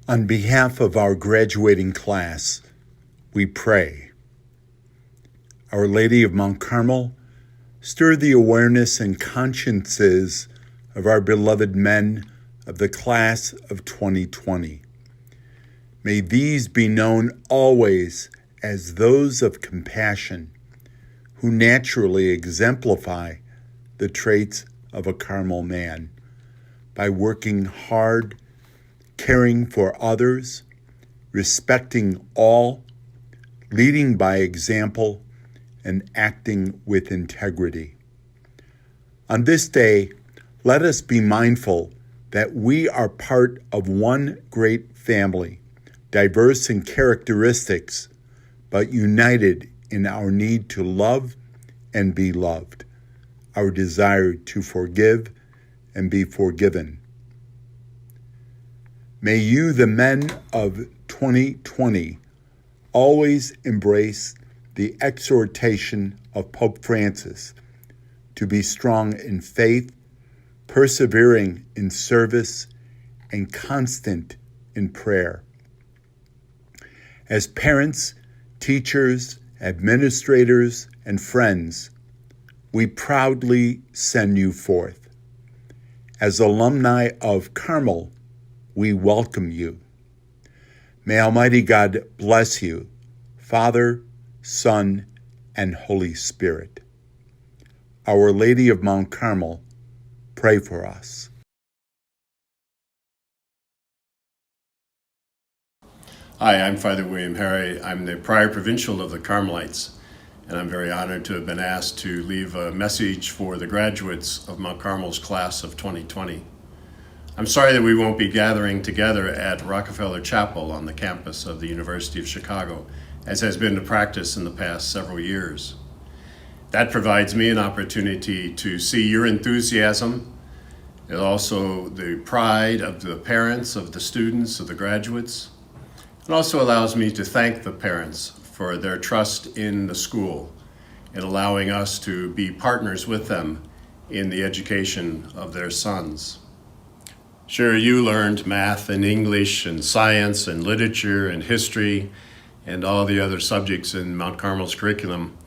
On behalf of our graduating class, we pray. Our Lady of Mount Carmel, stir the awareness and consciences of our beloved men of the class of 2020. May these be known always as those of compassion, who naturally exemplify the traits of a Carmel man by working hard, caring for others, respecting all, leading by example, and acting with integrity. On this day, let us be mindful that we are part of one great family, diverse in characteristics, but united in our need to love and be loved, our desire to forgive and be forgiven. May you, the men of 2020, always embrace the exhortation of Pope Francis to be strong in faith, persevering in service, and constant in prayer. As parents, teachers, administrators, and friends, we proudly send you forth. As alumni of Carmel, we welcome you. May Almighty God bless you, Father, Son, and Holy Spirit. Our Lady of Mount Carmel, pray for us. Hi, I'm Father William Harry. I'm the Prior Provincial of the Carmelites, and I'm very honored to have been asked to leave a message for the graduates of Mount Carmel's class of 2020. I'm sorry that we won't be gathering together at Rockefeller Chapel on the campus of the University of Chicago, as has been the practice in the past several years. That provides me an opportunity to see your enthusiasm and also the pride of the parents, of the students, of the graduates. It also allows me to thank the parents for their trust in the school and allowing us to be partners with them in the education of their sons. Sure, you learned math and English and science and literature and history and all the other subjects in Mount Carmel's curriculum,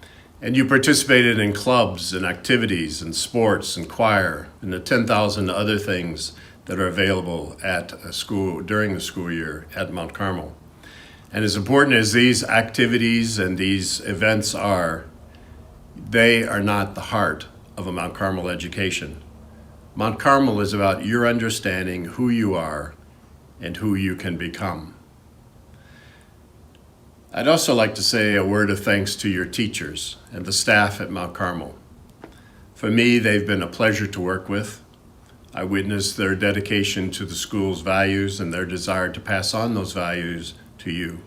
and you participated in clubs and activities and sports and choir and the 10,000 other things that are available at a school during the school year at Mount Carmel. And as important as these activities and these events are, they are not the heart of a Mount Carmel education. Mount Carmel is about your understanding who you are and who you can become. I'd also like to say a word of thanks to your teachers and the staff at Mount Carmel. For me, they've been a pleasure to work with. I witnessed their dedication to the school's values and their desire to pass on those values to you.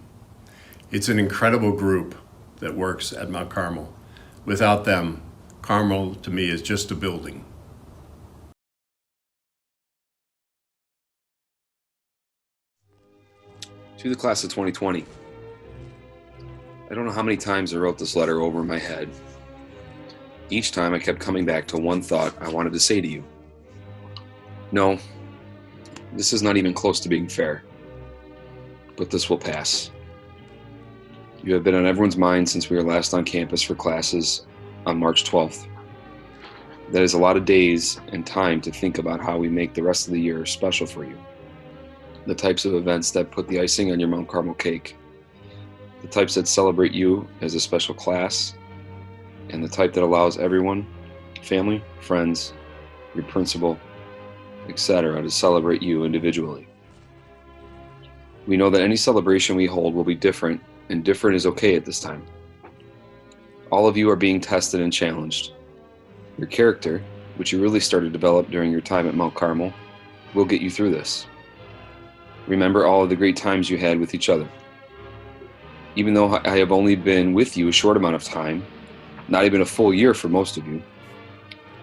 It's an incredible group that works at Mount Carmel. Without them, Carmel to me is just a building. To the class of 2020, I don't know how many times I wrote this letter over in my head. Each time I kept coming back to one thought I wanted to say to you. No, this is not even close to being fair. But this will pass. You have been on everyone's mind since we were last on campus for classes on March 12th. That is a lot of days and time to think about how we make the rest of the year special for you. The types of events that put the icing on your Mount Carmel cake. The types that celebrate you as a special class. And the type that allows everyone, family, friends, your principal, etc., to celebrate you individually. We know that any celebration we hold will be different, and different is okay at this time. All of you are being tested and challenged. Your character, which you really started to develop during your time at Mount Carmel, will get you through this. Remember all of the great times you had with each other. Even though I have only been with you a short amount of time, not even a full year for most of you,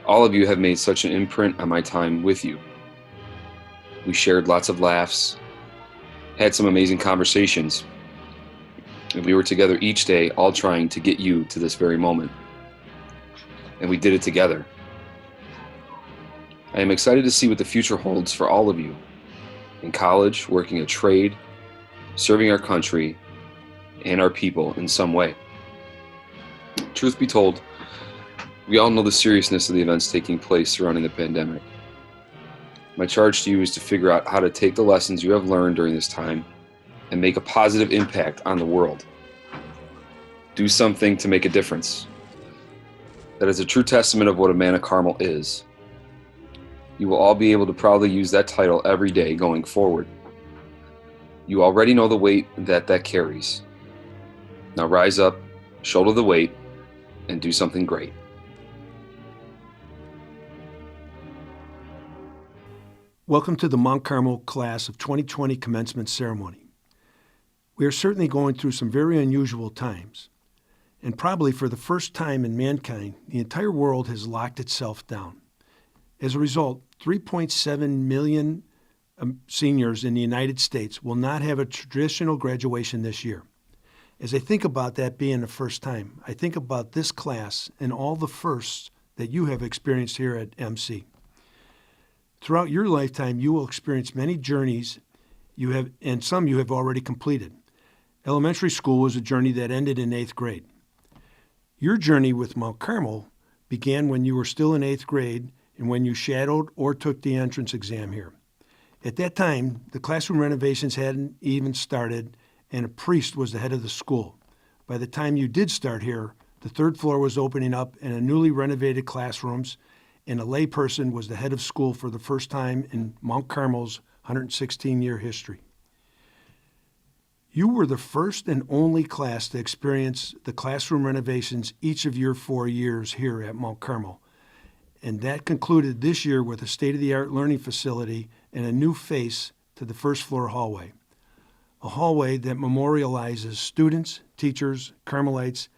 all of you have made such an imprint on my time with you. We shared lots of laughs, had some amazing conversations, and we were together each day, all trying to get you to this very moment. And we did it together. I am excited to see what the future holds for all of you. in college, working a trade, serving our country and our people in some way. Truth be told, we all know the seriousness of the events taking place surrounding the pandemic. My charge to you is to figure out how to take the lessons you have learned during this time and make a positive impact on the world. Do something to make a difference. That is a true testament of what a man of Carmel is. You will all be able to proudly use that title every day going forward. You already know the weight that carries. Now rise up, shoulder the weight, and do something great. Welcome to the Mount Carmel class of 2020 commencement ceremony. We are certainly going through some very unusual times, and probably for the first time in mankind, the entire world has locked itself down. As a result, 3.7 million seniors in the United States will not have a traditional graduation this year. As I think about that being the first time, I think about this class and all the firsts that you have experienced here at MC. Throughout your lifetime, you will experience many journeys and some you have already completed. Elementary school was a journey that ended in 8th grade. Your journey with Mount Carmel began when you were still in 8th grade and when you shadowed or took the entrance exam here. At that time, the classroom renovations hadn't even started and a priest was the head of the school. By the time you did start here, the 3rd floor was opening up and a newly renovated classrooms, and a layperson was the head of school for the first time in Mount Carmel's 116-year history. You were the first and only class to experience the classroom renovations each of your 4 years here at Mount Carmel, and that concluded this year with a state-of-the-art learning facility and a new face to the 1st floor hallway, a hallway that memorializes students, teachers, Carmelites,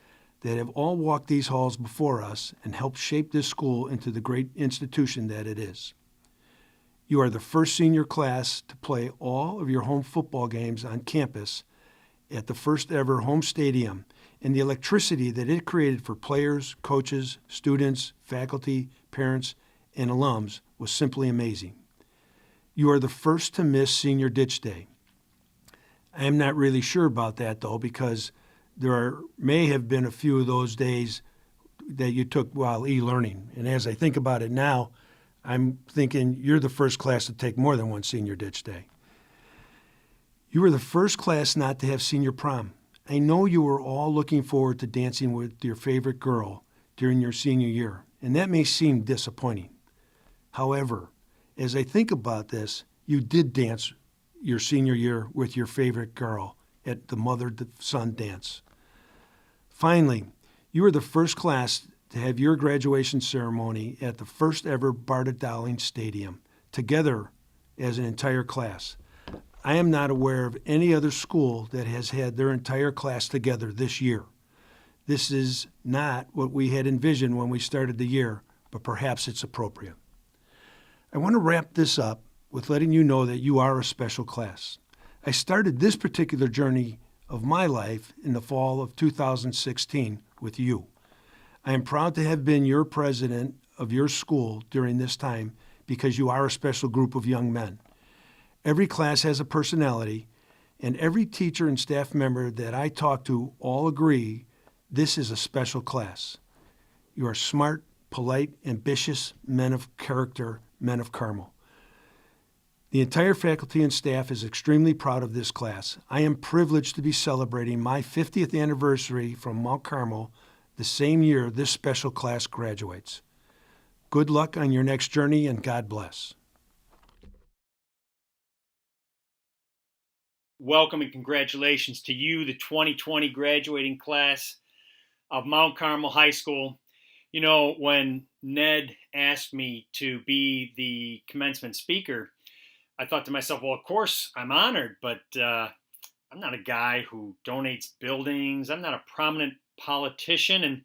that have all walked these halls before us and helped shape this school into the great institution that it is. You are the first senior class to play all of your home football games on campus at the first ever home stadium, and the electricity that it created for players, coaches, students, faculty, parents, and alums was simply amazing. You are the first to miss Senior Ditch Day. I am not really sure about that, though, because may have been a few of those days that you took while e-learning. And as I think about it now, I'm thinking you're the first class to take more than one Senior Ditch Day. You were the first class not to have senior prom. I know you were all looking forward to dancing with your favorite girl during your senior year, and that may seem disappointing. However, as I think about this, you did dance your senior year with your favorite girl at the mother-son dance. Finally, you were the first class to have your graduation ceremony at the first ever Barta Dowling Stadium, together as an entire class. I am not aware of any other school that has had their entire class together this year. This is not what we had envisioned when we started the year, but perhaps it's appropriate. I want to wrap this up with letting you know that you are a special class. I started this particular journey of my life in the fall of 2016 with you. I am proud to have been your president of your school during this time because you are a special group of young men. Every class has a personality, and every teacher and staff member that I talk to all agree this is a special class. You are smart, polite, ambitious men of character, men of Carmel. The entire faculty and staff is extremely proud of this class. I am privileged to be celebrating my 50th anniversary from Mount Carmel the same year this special class graduates. Good luck on your next journey, and God bless. Welcome and congratulations to you, the 2020 graduating class of Mount Carmel High School. You know, when Ned asked me to be the commencement speaker, I thought to myself, well, of course, I'm honored, but I'm not a guy who donates buildings. I'm not a prominent politician. And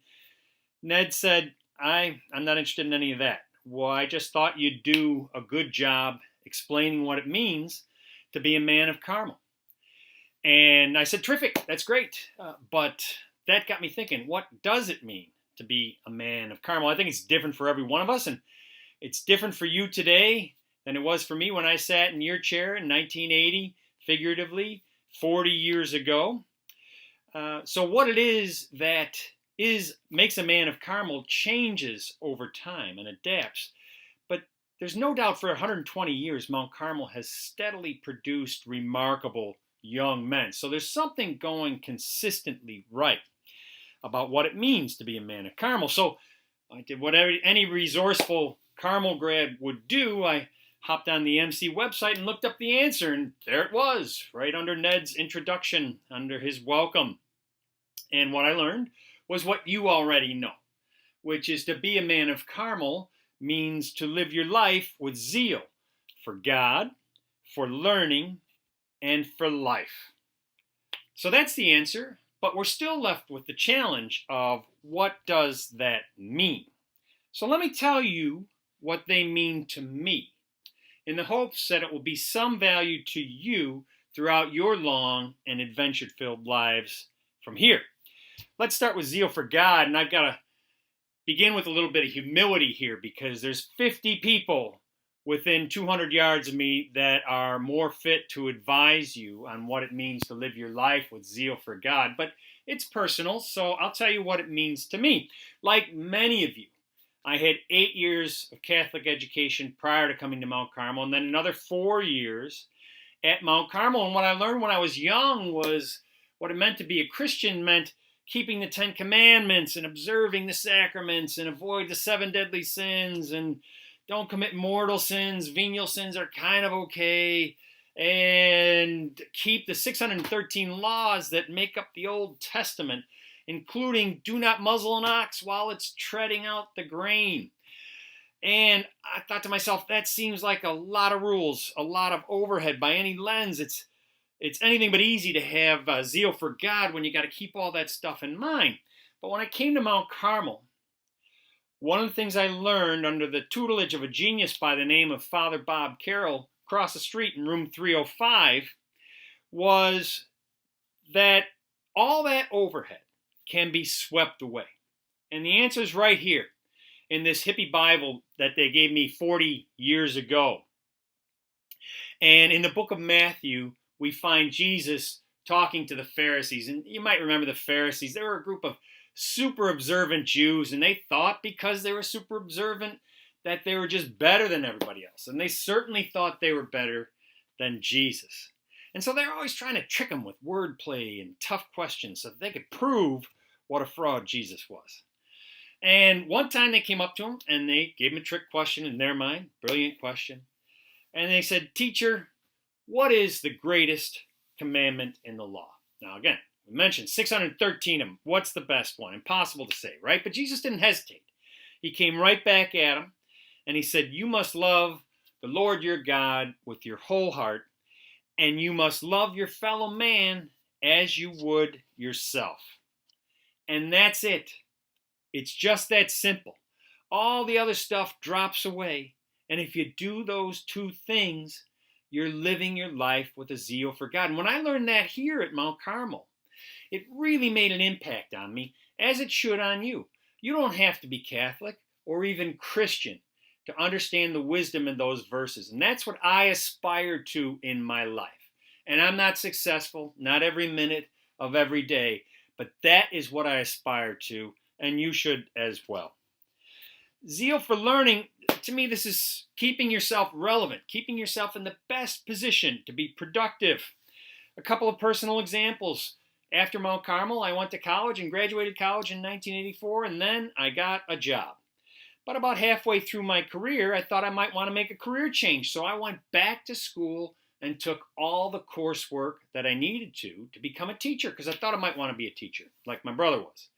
Ned said, I'm not interested in any of that. Well, I just thought you'd do a good job explaining what it means to be a man of Carmel. And I said, terrific, that's great. But that got me thinking, what does it mean to be a man of Carmel? I think it's different for every one of us, and it's different for you today than it was for me when I sat in your chair in 1980, figuratively, 40 years ago. So what it is that makes a man of Carmel changes over time and adapts. But there's no doubt for 120 years, Mount Carmel has steadily produced remarkable young men. So there's something going consistently right about what it means to be a man of Carmel. So I did what any resourceful Carmel grad would do. I hopped on the MC website and looked up the answer, and there it was, right under Ned's introduction, under his welcome. And what I learned was what you already know, which is to be a man of Carmel means to live your life with zeal for God, for learning, and for life. So that's the answer, but we're still left with the challenge of what does that mean? So let me tell you what they mean to me, in the hopes that it will be some value to you throughout your long and adventure-filled lives from here. Let's start with zeal for God, and I've got to begin with a little bit of humility here because there's 50 people within 200 yards of me that are more fit to advise you on what it means to live your life with zeal for God. But it's personal, so I'll tell you what it means to me. Like many of you, I had 8 years of Catholic education prior to coming to Mount Carmel, and then another 4 years at Mount Carmel. And what I learned when I was young was what it meant to be a Christian meant keeping the 10 Commandments and observing the sacraments and avoid the 7 deadly sins and don't commit mortal sins. Venial sins are kind of okay. And keep the 613 laws that make up the Old Testament, including do not muzzle an ox while it's treading out the grain. And I thought to myself, that seems like a lot of rules, a lot of overhead by any lens. It's anything but easy to have zeal for God when you got to keep all that stuff in mind. But when I came to Mount Carmel, one of the things I learned under the tutelage of a genius by the name of Father Bob Carroll across the street in room 305 was that all that overhead can be swept away. And the answer is right here in this hippie Bible that they gave me 40 years ago. And in the book of Matthew, we find Jesus talking to the Pharisees. And you might remember the Pharisees. They were a group of super observant Jews, and they thought because they were super observant that they were just better than everybody else. And they certainly thought they were better than Jesus. And so they're always trying to trick him with wordplay and tough questions so that they could prove what a fraud Jesus was. And one time they came up to him and they gave him a trick question in their mind, brilliant question. And they said, "Teacher, what is the greatest commandment in the law?" Now again, we mentioned 613 of them. What's the best one? Impossible to say, right? But Jesus didn't hesitate. He came right back at him and he said, "You must love the Lord your God with your whole heart, and you must love your fellow man as you would yourself." And that's it. It's just that simple. All the other stuff drops away. And if you do those two things, you're living your life with a zeal for God. And when I learned that here at Mount Carmel, it really made an impact on me, as it should on you. You don't have to be Catholic or even Christian to understand the wisdom in those verses. And that's what I aspire to in my life. And I'm not successful, not every minute of every day, but that is what I aspire to, and you should as well. Zeal for learning, to me, this is keeping yourself relevant, keeping yourself in the best position to be productive. A couple of personal examples. After Mount Carmel, I went to college and graduated college in 1984, and then I got a job. But about halfway through my career, I thought I might want to make a career change, so I went back to school and took all the coursework that I needed to become a teacher, because I thought I might want to be a teacher, like my brother was.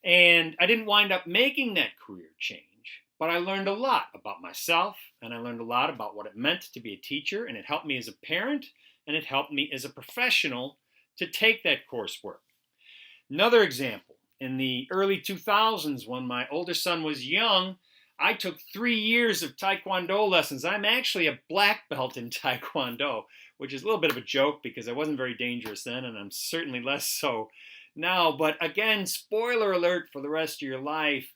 And I didn't wind up making that career change, but I learned a lot about myself, and I learned a lot about what it meant to be a teacher, and it helped me as a parent, and it helped me as a professional to take that coursework. Another example, in the early 2000s, when my older son was young, I took 3 years of Taekwondo lessons. I'm actually a black belt in Taekwondo, which is a little bit of a joke because I wasn't very dangerous then, and I'm certainly less so now. But again, spoiler alert for the rest of your life,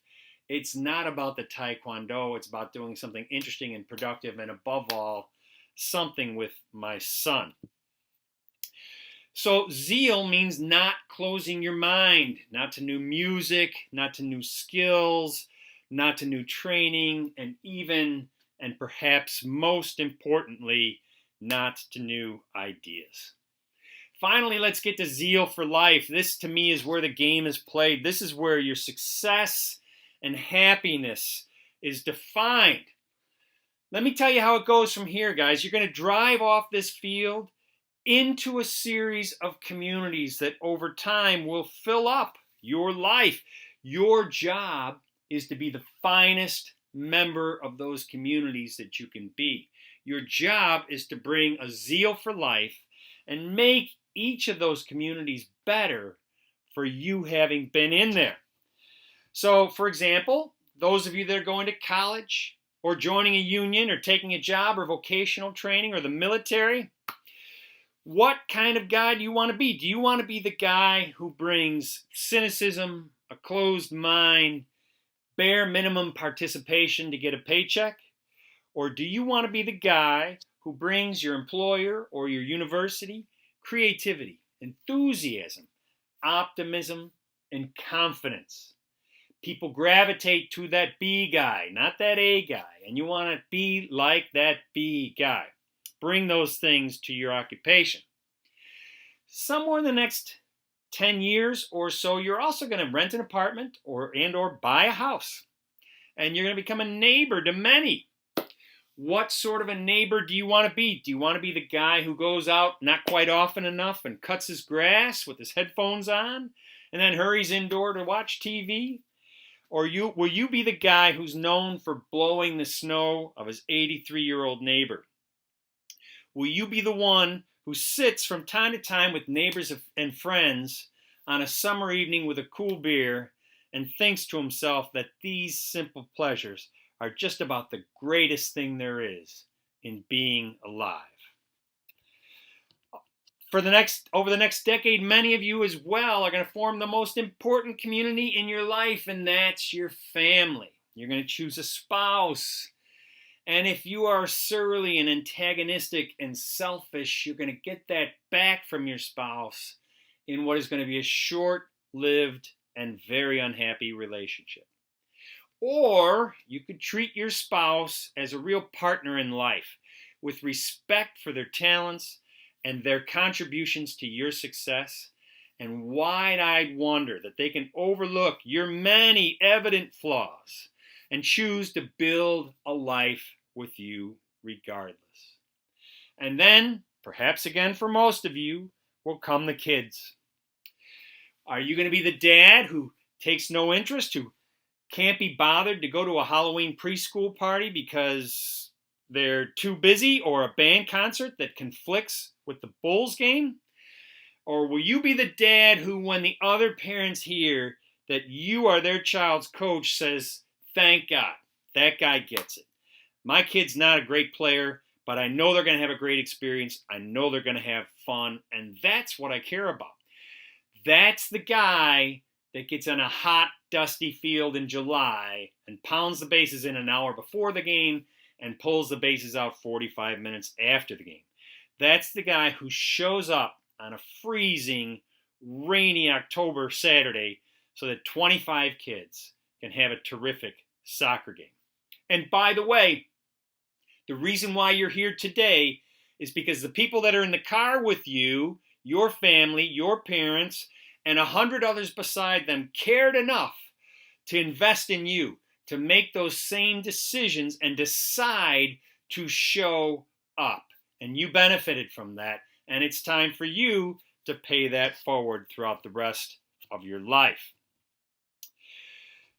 It's not about the Taekwondo. It's about doing something interesting and productive, and above all, something with my son. So zeal means not closing your mind, not to new music, not to new skills, not to new training, and even, and perhaps most importantly, not to new ideas. Finally, let's get to zeal for life. This, to me, is where the game is played. This is where your success and happiness is defined. Let me tell you how it goes from here, guys. You're going to drive off this field into a series of communities that over time will fill up your life. Your job is to be the finest member of those communities that you can be. Your job is to bring a zeal for life and make each of those communities better for you having been in there. So, for example, those of you that are going to college or joining a union or taking a job or vocational training or the military, what kind of guy do you want to be? Do you want to be the guy who brings cynicism, a closed mind, bare minimum participation to get a paycheck? Or do you want to be the guy who brings your employer or your university creativity, enthusiasm, optimism, and confidence? People gravitate to that B guy, not that A guy, and you want to be like that B guy. Bring those things to your occupation. Somewhere in the next 10 years or so, you're also going to rent an apartment or buy a house. And you're going to become a neighbor to many. What sort of a neighbor do you want to be? Do you want to be the guy who goes out not quite often enough and cuts his grass with his headphones on and then hurries indoor to watch TV? Or will you be the guy who's known for blowing the snow of his 83-year-old neighbor? Will you be the one who sits from time to time with neighbors and friends on a summer evening with a cool beer and thinks to himself that these simple pleasures are just about the greatest thing there is in being alive? Over the next decade, many of you as well are going to form the most important community in your life, and that's your family. You're going to choose a spouse. And if you are surly and antagonistic and selfish, you're going to get that back from your spouse in what is going to be a short-lived and very unhappy relationship. Or you could treat your spouse as a real partner in life with respect for their talents and their contributions to your success, and wide-eyed wonder that they can overlook your many evident flaws and choose to build a life with you regardless. And then, perhaps again for most of you, will come the kids. Are you going to be the dad who takes no interest, who can't be bothered to go to a Halloween preschool party because they're too busy, or a band concert that conflicts with the Bulls game? Or will you be the dad who, when the other parents hear that you are their child's coach, says, "Thank God, that guy gets it. My kid's not a great player, but I know they're going to have a great experience. I know they're going to have fun, and that's what I care about." That's the guy that gets on a hot, dusty field in July and pounds the bases in an hour before the game and pulls the bases out 45 minutes after the game. That's the guy who shows up on a freezing, rainy October Saturday so that 25 kids can have a terrific soccer game. And by the way, the reason why you're here today is because the people that are in the car with you, your family, your parents, and 100 others beside them cared enough to invest in you, to make those same decisions and decide to show up. And you benefited from that. And it's time for you to pay that forward throughout the rest of your life.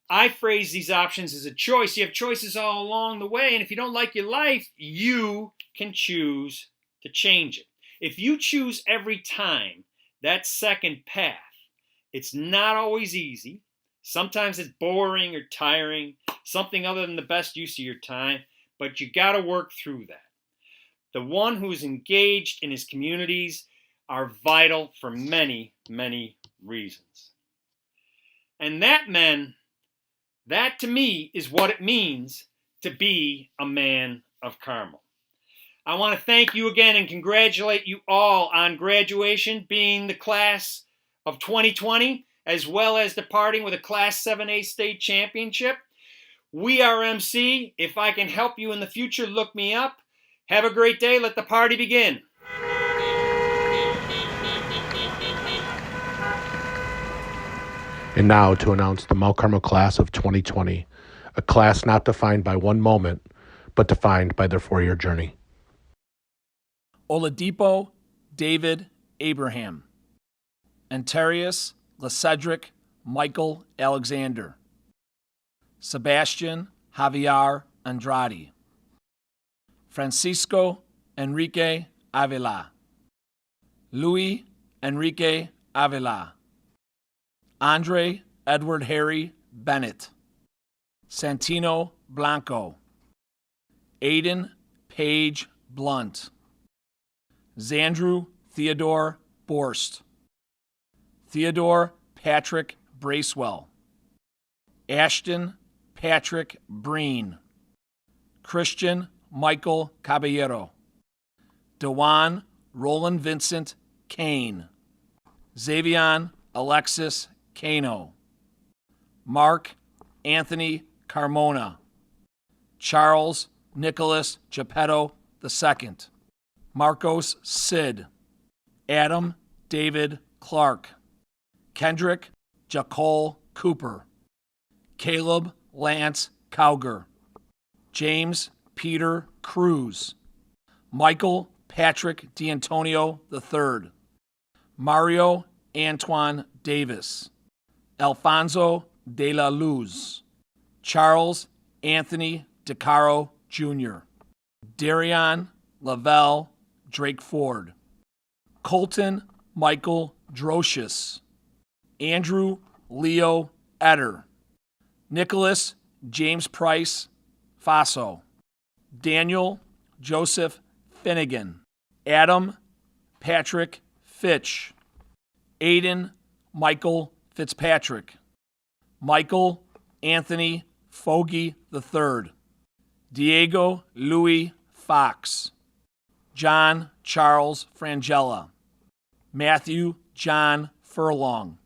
I phrase these options as a choice. You have choices all along the way. And if you don't like your life, you can choose to change it. If you choose every time that second path, it's not always easy. Sometimes it's boring or tiring, something other than the best use of your time, but you got to work through that. The one who is engaged in his communities are vital for many, many reasons. And that, men, That to me is what it means to be a man of Carmel. I want to thank you again and congratulate you all on graduation, being the class of 2020, as well as departing with a Class 7A state championship. We are MC. If I can help you in the future, look me up. Have a great day. Let the party begin. And now to announce the Mount Carmel class of 2020, a class not defined by one moment, but defined by their 4-year journey. Oladipo David Abraham. Antarius LeCedric Michael Alexander. Sebastian Javier Andrade. Francisco Enrique Avila. Luis Enrique Avila. Andre Edward Harry Bennett. Santino Blanco. Aiden Page Blunt. Xandru Theodore Borst. Theodore Patrick Bracewell. Ashton Patrick Breen. Christian Michael Caballero. Dewan Roland Vincent Kane. Xavion Alexis Cano. Mark Anthony Carmona. Charles Nicholas Geppetto II. Marcos Sid. Adam David Clark. Kendrick Jacole Cooper. Caleb Lance Cowger. James Peter Cruz. Michael Patrick D'Antonio III. Mario Antoine Davis. Alfonso de la Luz. Charles Anthony DeCaro Jr. Darion Lavelle Drake Ford. Colton Michael Drocius. Andrew Leo Etter. Nicholas James Price Faso. Daniel Joseph Finnegan. Adam Patrick Fitch. Aiden Michael Fitzpatrick. Michael Anthony Fogy III. Diego Louis Fox. John Charles Frangella. Matthew John Furlong.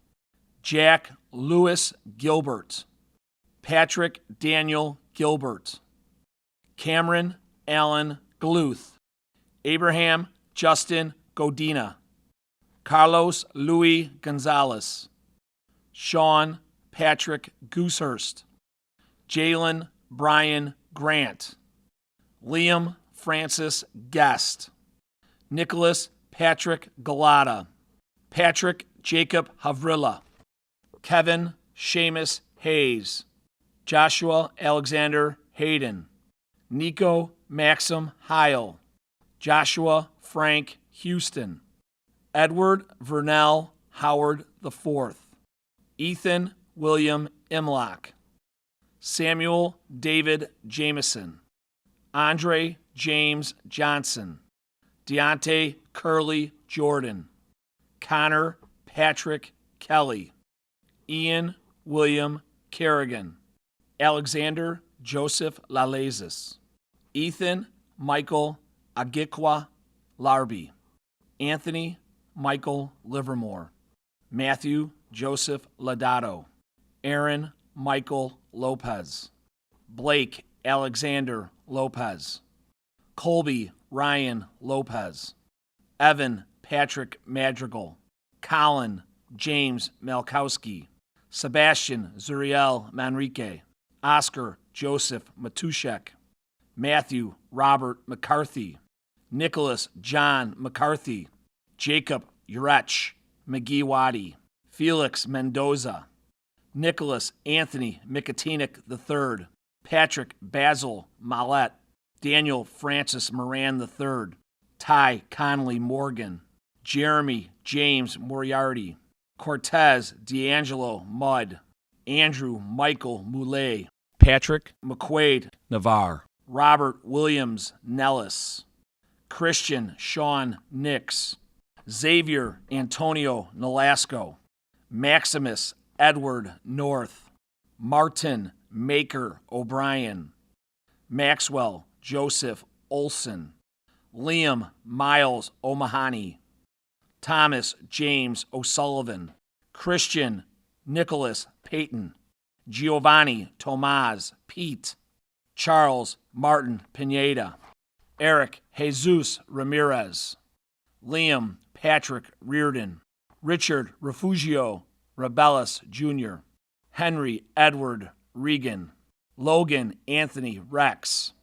Jack Lewis Gilbert. Patrick Daniel Gilbert. Cameron Allen Gluth. Abraham Justin Godina. Carlos Louis Gonzalez. Sean Patrick Goosehurst. Jalen Brian Grant. Liam Francis Guest. Nicholas Patrick Galata. Patrick Jacob Havrilla. Kevin Seamus Hayes. Joshua Alexander Hayden. Nico Maxim Heil. Joshua Frank Houston. Edward Vernell Howard IV. Ethan William Imlock. Samuel David Jameson. Andre James Johnson. Deontay Curley Jordan. Connor Patrick Kelly. Ian William Kerrigan. Alexander Joseph Lalezis. Ethan Michael Agikwa Larby. Anthony Michael Livermore. Matthew Joseph Ladato. Aaron Michael Lopez. Blake Alexander Lopez. Colby Ryan Lopez. Evan Patrick Madrigal. Colin James Malkowski. Sebastian Zuriel Manrique. Oscar Joseph Matushek. Matthew Robert McCarthy. Nicholas John McCarthy. Jacob Urech McGee-Waddy. Felix Mendoza. Nicholas Anthony Mikatinik III. Patrick Basil Mallet. Daniel Francis Moran III. Ty Conley Morgan. Jeremy James Moriarty. Cortez D'Angelo Mudd. Andrew Michael Moulet. Patrick McQuaid Navarre. Robert Williams Nellis. Christian Sean Nix. Xavier Antonio Nolasco. Maximus Edward North. Martin Maker O'Brien, Maxwell Joseph Olson, Liam Miles O'Mahony, Thomas James O'Sullivan, Christian Nicholas Payton, Giovanni Tomaz Pete, Charles Martin Pineda, Eric Jesus Ramirez, Liam Patrick Reardon, Richard Refugio Rebellis Jr., Henry Edward Regan, Logan Anthony Rex,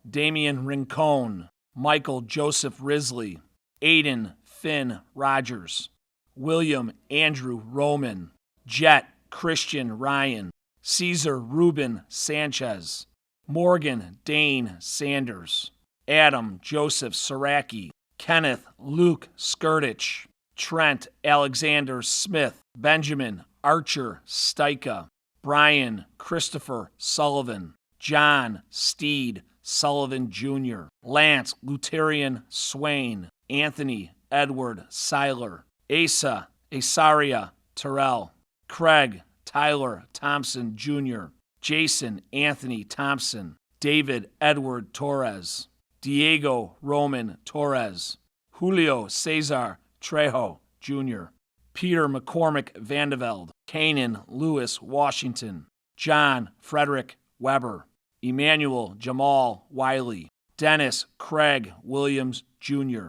Damian Rincon, Michael Joseph Risley, Aiden Finn Rogers, William Andrew Roman, Jet Christian Ryan, Caesar Ruben Sanchez, Morgan Dane Sanders, Adam Joseph Saraki, Kenneth Luke Skirtich, Trent Alexander Smith, Benjamin Archer Stika, Brian Christopher Sullivan, John Steed Sullivan Jr., Lance Luterian Swain, Anthony Edward Seiler, Asa Asaria Terrell, Craig Tyler Thompson Jr., Jason Anthony Thompson, David Edward Torres, Diego Roman Torres, Julio Cesar Trejo Jr., Peter McCormick Vandeveld, Kanan Lewis Washington, John Frederick Weber, Emmanuel Jamal Wiley, Dennis Craig Williams Jr.,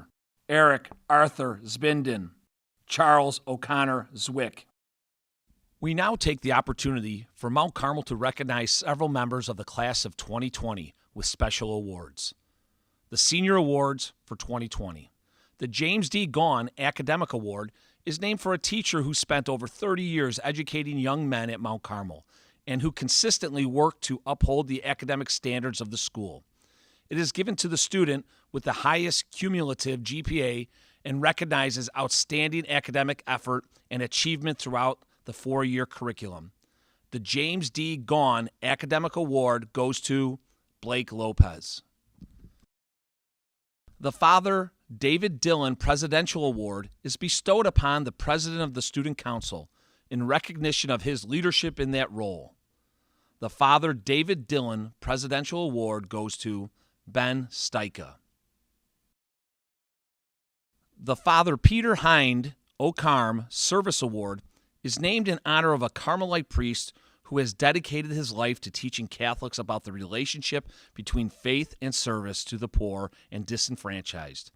Eric Arthur Zbinden, Charles O'Connor Zwick. We now take the opportunity for Mount Carmel to recognize several members of the class of 2020 with special awards. The Senior Awards for 2020. The James D. Gaughan Academic Award is named for a teacher who spent over 30 years educating young men at Mount Carmel and who consistently worked to uphold the academic standards of the school. It is given to the student with the highest cumulative GPA and recognizes outstanding academic effort and achievement throughout the 4-year curriculum. The James D. Gaughan Academic Award goes to Blake Lopez. The Father David Dillon Presidential Award is bestowed upon the President of the Student Council in recognition of his leadership in that role. The Father David Dillon Presidential Award goes to Ben Stika. The Father Peter Hind O'Carm Service Award is named in honor of a Carmelite priest who has dedicated his life to teaching Catholics about the relationship between faith and service to the poor and disenfranchised.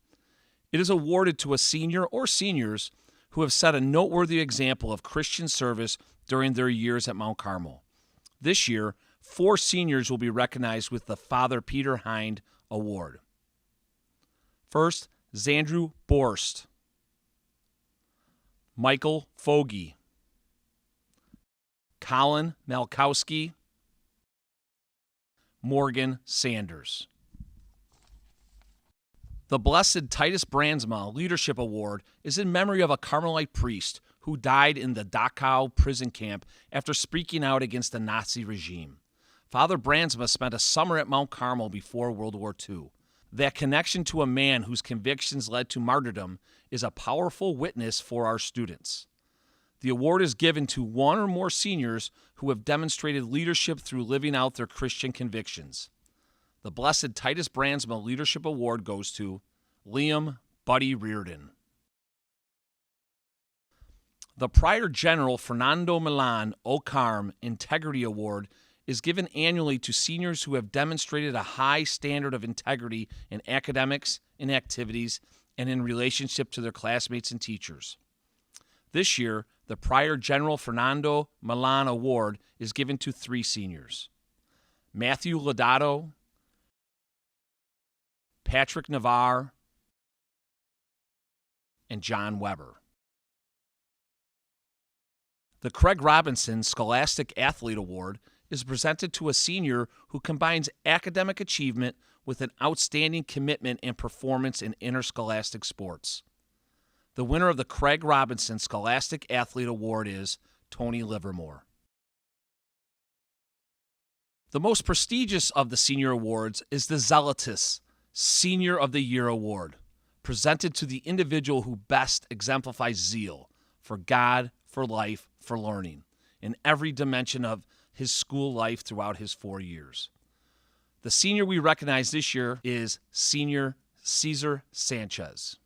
It is awarded to a senior or seniors who have set a noteworthy example of Christian service during their years at Mount Carmel. This year, 4 seniors will be recognized with the Father Peter Hind Award. First, Xandru Borst, Michael Fogy, Colin Malkowski, Morgan Sanders. The Blessed Titus Brandsma Leadership Award is in memory of a Carmelite priest who died in the Dachau prison camp after speaking out against the Nazi regime. Father Brandsma spent a summer at Mount Carmel before World War II. That connection to a man whose convictions led to martyrdom is a powerful witness for our students. The award is given to 1 or more seniors who have demonstrated leadership through living out their Christian convictions. The Blessed Titus Brandsma Leadership Award goes to Liam Buddy Reardon. The Prior General Fernando Milan O'Carm Integrity Award is given annually to seniors who have demonstrated a high standard of integrity in academics, in activities, and in relationship to their classmates and teachers. This year, the Prior General Fernando Milan Award is given to 3 seniors: Matthew Lodato, Patrick Navarre, and John Weber. The Craig Robinson Scholastic Athlete Award is presented to a senior who combines academic achievement with an outstanding commitment and performance in interscholastic sports. The winner of the Craig Robinson Scholastic Athlete Award is Tony Livermore. The most prestigious of the senior awards is the Zealotus Senior of the Year Award, presented to the individual who best exemplifies zeal for God, for life, for learning, in every dimension of his school life throughout his 4 years. The senior we recognize this year is Senior Cesar Sanchez.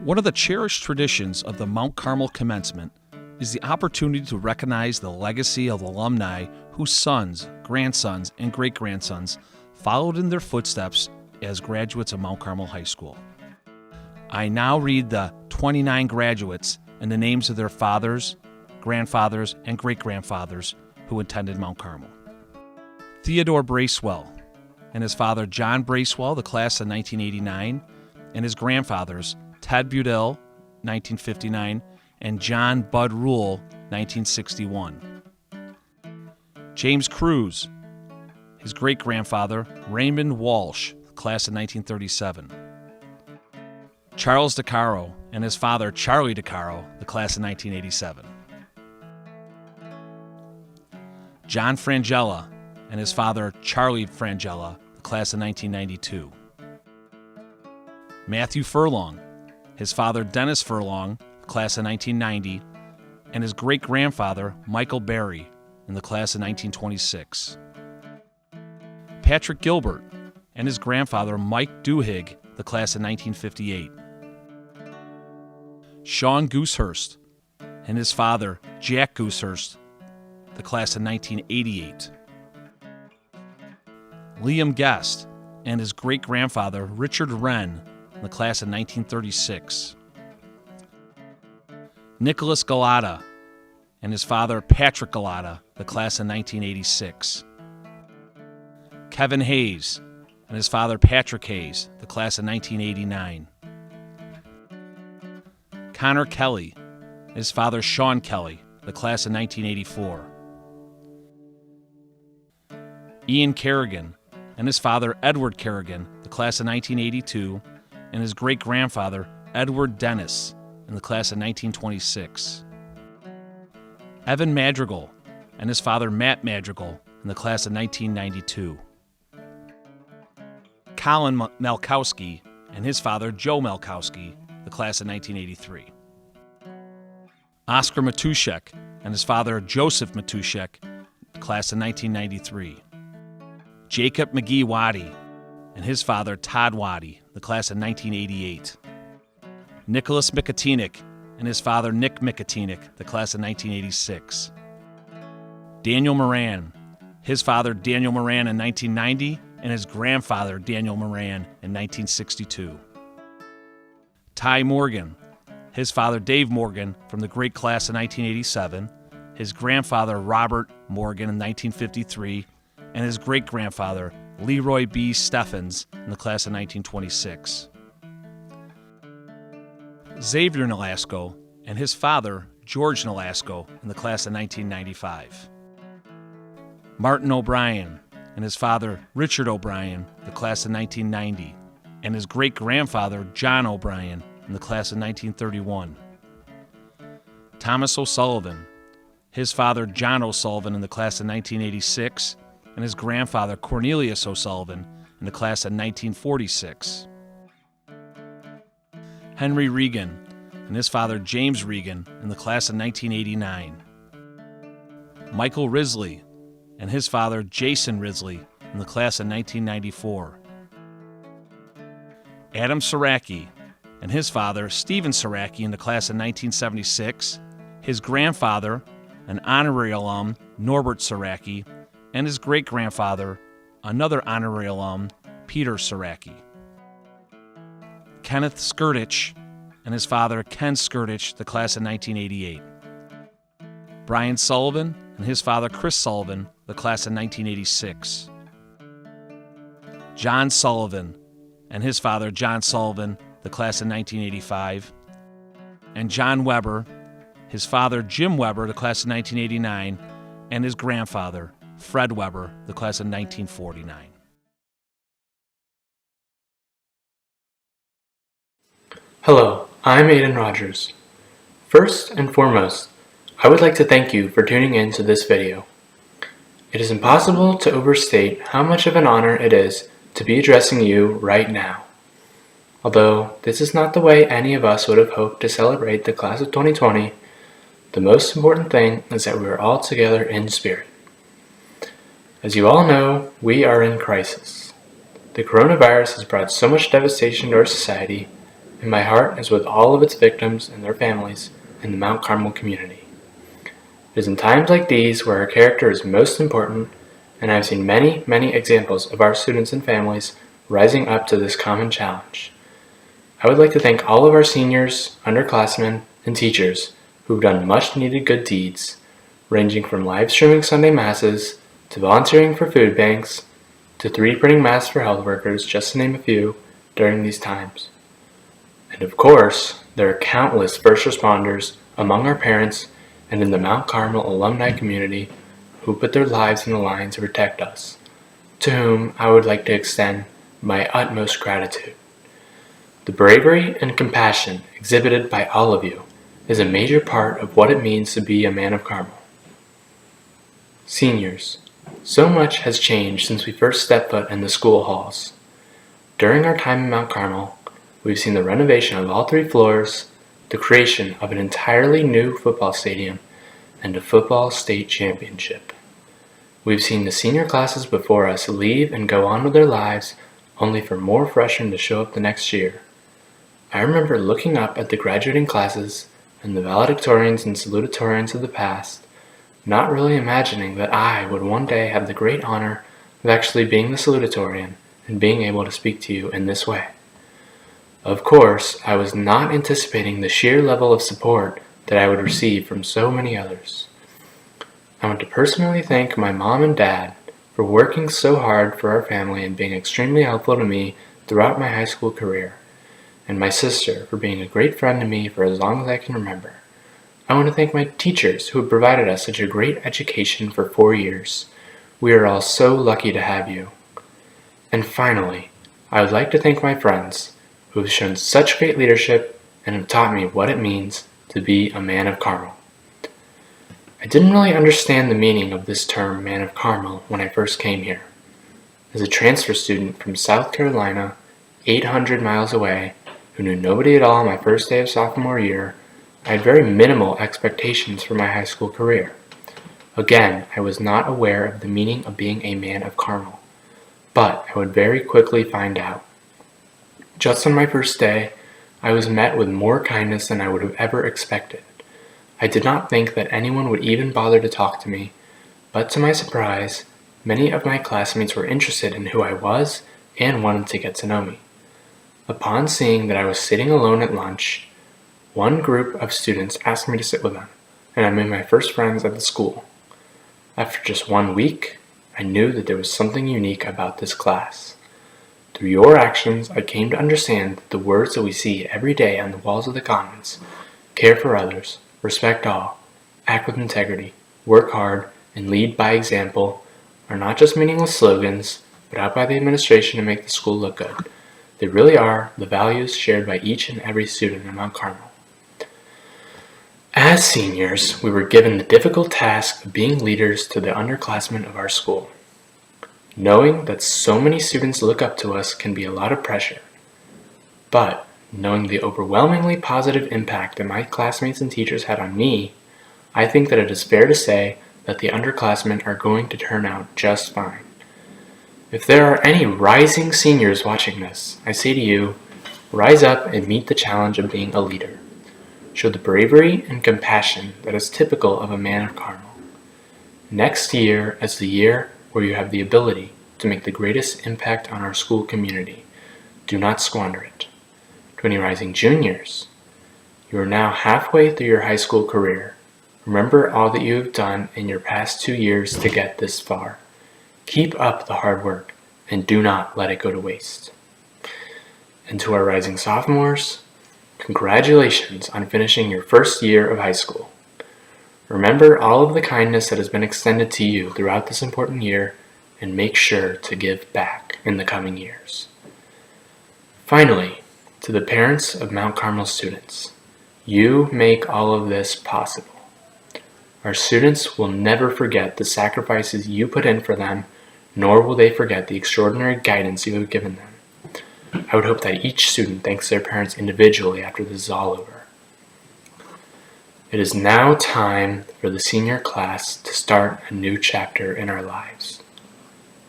One of the cherished traditions of the Mount Carmel commencement is the opportunity to recognize the legacy of alumni whose sons, grandsons, and great-grandsons followed in their footsteps as graduates of Mount Carmel High School. I now read the 29 graduates and the names of their fathers, grandfathers, and great-grandfathers who attended Mount Carmel. Theodore Bracewell and his father John Bracewell, the class of 1989, and his grandfathers Ted Budell, 1959, and John Bud Rule, 1961. James Cruz, his great-grandfather Raymond Walsh, class of 1937. Charles DeCaro and his father Charlie DeCaro, the class of 1987. John Frangella and his father Charlie Frangella, the class of 1992. Matthew Furlong, his father Dennis Furlong, class of 1990, and his great-grandfather Michael Berry in the class of 1926. Patrick Gilbert and his grandfather Mike Duhigg, the class of 1958. Sean Goosehurst and his father Jack Goosehurst, the class of 1988. Liam Guest and his great-grandfather Richard Wren, in the class of 1936. Nicholas Galata and his father Patrick Galata, the class of 1986. Kevin Hayes and his father Patrick Hayes, the class of 1989. Connor Kelly and his father Sean Kelly, the class of 1984. Ian Kerrigan and his father Edward Kerrigan, the class of 1982, and his great-grandfather Edward Dennis in the class of 1926. Evan Madrigal and his father Matt Madrigal in the class of 1992. Colin Malkowski and his father Joe Malkowski, the class of 1983. Oscar Matuszek and his father Joseph Matuszek, class of 1993. Jacob McGee Waddy and his father Todd Waddy, the class of 1988. Nicholas Mikatinik and his father Nick Mikatinik, the class of 1986. Daniel Moran, his father Daniel Moran in 1990, and his grandfather Daniel Moran in 1962. Ty Morgan, his father Dave Morgan from the great class of 1987, his grandfather Robert Morgan in 1953, and his great-grandfather Leroy B. Steffens in the class of 1926. Xavier Nolasco and his father George Nolasco in the class of 1995. Martin O'Brien and his father Richard O'Brien, the class of 1990, and his great-grandfather John O'Brien in the class of 1931. Thomas O'Sullivan, his father John O'Sullivan in the class of 1986, and his grandfather Cornelius O'Sullivan in the class of 1946. Henry Regan and his father James Regan in the class of 1989. Michael Risley and his father Jason Risley in the class of 1994. Adam Saraki and his father Stephen Saraki in the class of 1976, his grandfather, an honorary alum, Norbert Saraki, and his great-grandfather, another honorary alum, Peter Saraki. Kenneth Skirtich and his father Ken Skirtich, the class of 1988. Brian Sullivan and his father Chris Sullivan, the class of 1986. John Sullivan and his father John Sullivan, the class of 1985. And John Weber, his father Jim Weber, the class of 1989, and his grandfather Fred Weber, the class of 1949. Hello, I'm Aiden Rogers. First and foremost, I would like to thank you for tuning in to this video. It is impossible to overstate how much of an honor it is to be addressing you right now. Although this is not the way any of us would have hoped to celebrate the class of 2020, The most important thing is that we are all together in spirit. As you all know, we are in crisis. The coronavirus has brought so much devastation to our society, and my heart is with all of its victims and their families in the Mount Carmel community. It is in times like these where our character is most important, and I've seen many, many examples of our students and families rising up to this common challenge. I would like to thank all of our seniors, underclassmen, and teachers who've done much needed good deeds, ranging from live streaming Sunday masses, to volunteering for food banks, to 3D printing masks for health workers, just to name a few, during these times. And of course, there are countless first responders among our parents and in the Mount Carmel alumni community who put their lives in the line to protect us, to whom I would like to extend my utmost gratitude. The bravery and compassion exhibited by all of you is a major part of what it means to be a man of Carmel. Seniors, so much has changed since we first stepped foot in the school halls. During our time in Mount Carmel, we've seen the renovation of all 3 floors, the creation of an entirely new football stadium, and a football state championship. We've seen the senior classes before us leave and go on with their lives, only for more freshmen to show up the next year. I remember looking up at the graduating classes and the valedictorians and salutatorians of the past, not really imagining that I would one day have the great honor of actually being the salutatorian and being able to speak to you in this way. Of course, I was not anticipating the sheer level of support that I would receive from so many others. I want to personally thank my mom and dad for working so hard for our family and being extremely helpful to me throughout my high school career, and my sister for being a great friend to me for as long as I can remember. I want to thank my teachers who have provided us such a great education for 4 years. We are all so lucky to have you. And finally, I would like to thank my friends who have shown such great leadership and have taught me what it means to be a man of Carmel. I didn't really understand the meaning of this term, man of Carmel, when I first came here. As a transfer student from South Carolina, 800 miles away, who knew nobody at all my first day of sophomore year, I had very minimal expectations for my high school career. Again, I was not aware of the meaning of being a man of Carmel, but I would very quickly find out. Just on my first day, I was met with more kindness than I would have ever expected. I did not think that anyone would even bother to talk to me, but to my surprise, many of my classmates were interested in who I was and wanted to get to know me. Upon seeing that I was sitting alone at lunch, one group of students asked me to sit with them, and I made my first friends at the school. After just 1 week, I knew that there was something unique about this class. Through your actions, I came to understand that the words that we see every day on the walls of the Commons, care for others, respect all, act with integrity, work hard, and lead by example, are not just meaningless slogans put out by the administration to make the school look good. They really are the values shared by each and every student in Mount Carmel. As seniors, we were given the difficult task of being leaders to the underclassmen of our school. Knowing that so many students look up to us can be a lot of pressure, but knowing the overwhelmingly positive impact that my classmates and teachers had on me, I think that it is fair to say that the underclassmen are going to turn out just fine. If there are any rising seniors watching this, I say to you, rise up and meet the challenge of being a leader. Show the bravery and compassion that is typical of a man of Carmel. Next year is the year where you have the ability to make the greatest impact on our school community. Do not squander it. To any rising juniors, you are now halfway through your high school career. Remember all that you have done in your past 2 years to get this far. Keep up the hard work and do not let it go to waste. And to our rising sophomores, congratulations on finishing your first year of high school. Remember all of the kindness that has been extended to you throughout this important year and make sure to give back in the coming years. Finally, to the parents of Mount Carmel students, you make all of this possible. Our students will never forget the sacrifices you put in for them, nor will they forget the extraordinary guidance you have given them. I would hope that each student thanks their parents individually after this is all over. It is now time for the senior class to start a new chapter in our lives.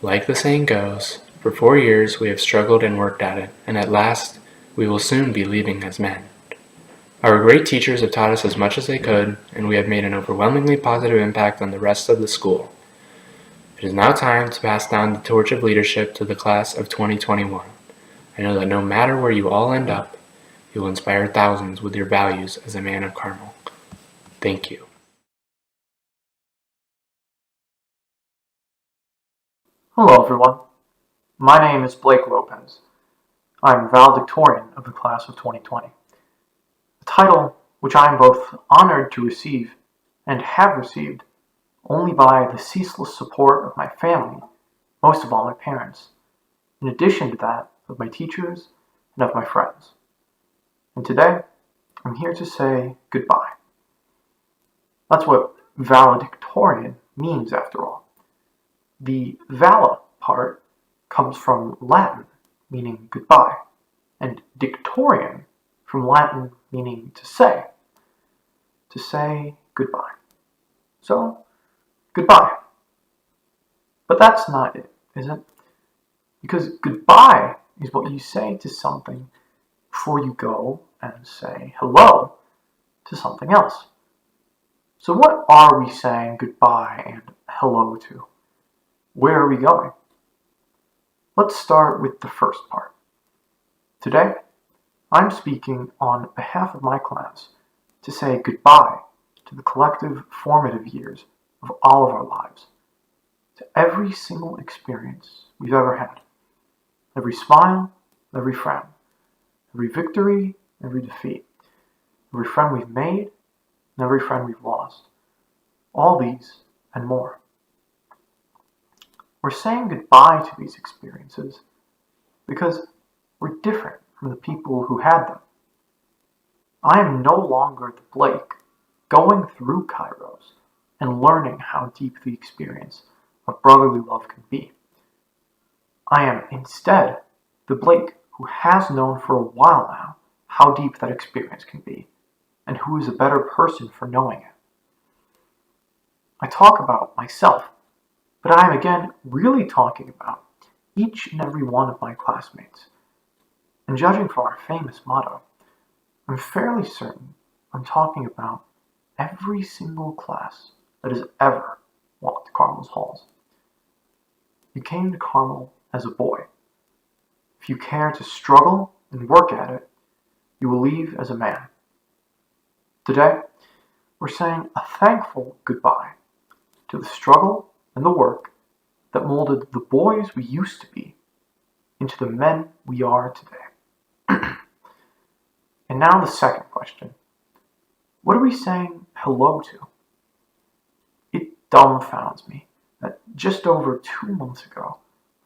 Like the saying goes, for 4 years we have struggled and worked at it, and at last we will soon be leaving as men. Our great teachers have taught us as much as they could, and we have made an overwhelmingly positive impact on the rest of the school. It is now time to pass down the torch of leadership to the class of 2021. I know that no matter where you all end up, you will inspire thousands with your values as a man of Carmel. Thank you. Hello everyone, my name is Blake Lopez. I'm Valedictorian of the class of 2020. A title which I am both honored to receive and have received only by the ceaseless support of my family, most of all my parents, in addition to that of my teachers and of my friends. And today, I'm here to say goodbye. That's what valedictorian means after all. The vala part comes from Latin, meaning goodbye, and dictorian from Latin meaning to say goodbye. So, goodbye. But that's not it, is it? Because goodbye is what you say to something before you go and say hello to something else. So what are we saying goodbye and hello to? Where are we going? Let's start with the first part. Today, I'm speaking on behalf of my class to say goodbye to the collective formative years of all of our lives, to every single experience we've ever had, every smile, every frown, every victory, every defeat, every friend we've made, and every friend we've lost. All these and more. We're saying goodbye to these experiences because we're different from the people who had them. I am no longer the Blake going through Kairos and learning how deep the experience of brotherly love can be. I am instead the Blake who has known for a while now how deep that experience can be, and who is a better person for knowing it. I talk about myself, but I am again really talking about each and every one of my classmates. And judging from our famous motto, I'm fairly certain I'm talking about every single class that has ever walked Carmel's halls. You came to Carmel as a boy. If you care to struggle and work at it, you will leave as a man. Today, we're saying a thankful goodbye to the struggle and the work that molded the boys we used to be into the men we are today. And now the second question. What are we saying hello to? It dumbfounds me that just over 2 months ago,